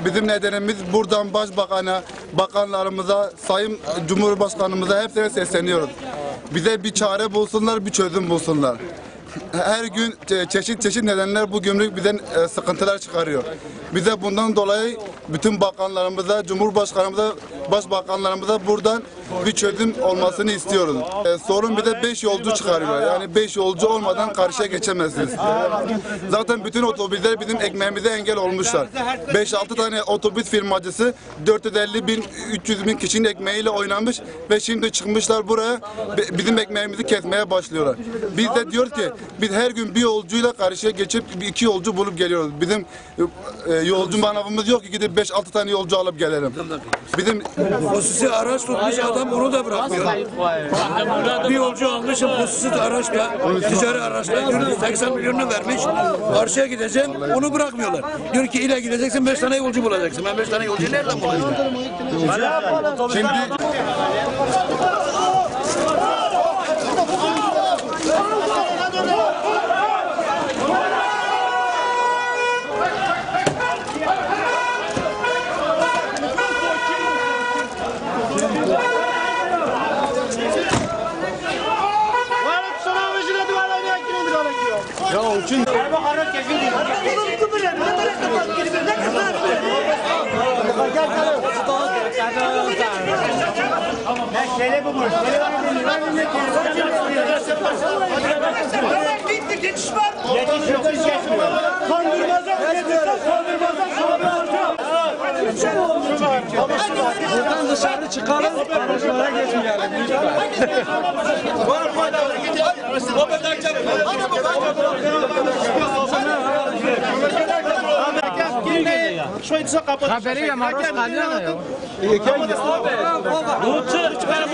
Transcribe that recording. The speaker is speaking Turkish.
Bizim nedenimiz buradan başbakana, bakanlarımıza, sayın cumhurbaşkanımıza hepsine sesleniyoruz. Bize bir çare bulsunlar, bir çözüm bulsunlar. Her gün çeşit nedenler bu gümrük bizden sıkıntılar çıkarıyor. Bize bundan dolayı bütün bakanlarımıza, cumhurbaşkanımıza, başbakanlarımıza buradan bir çözüm olmasını istiyoruz. Sorun bir de 5 yolcu çıkarıyor. Yani 5 yolcu olmadan karşıya geçemezsiniz. Zaten bütün otobüsler bizim ekmeğimize engel olmuşlar. 5-6 tane otobüs firmacısı 450 bin, 300 bin kişinin ekmeğiyle oynamış ve şimdi çıkmışlar buraya bizim ekmeğimizi kesmeye başlıyorlar. Biz de diyoruz ki biz her gün bir yolcuyla karşıya geçip 2 yolcu bulup geliyoruz. Bizim yolcu manavımız yok ki gidip 5-6 tane yolcu alıp gelelim. Bizim hususi araç tutmuş adam onu da bırakmıyor. Bir yolcu almışım hususi araçla, ticari araçla 80 milyonunu vermiş. Karşıya gideceğim onu bırakmıyorlar. Diyor ki ile gideceksin 5 tane yolcu bulacaksın. Ben 5 tane yolcu nereden bulacağım? şimdi ya o için buradan dışarı çıkalım, araçlara geçmeyelim. Haberi ya Maros kalıyor ya. Çıkar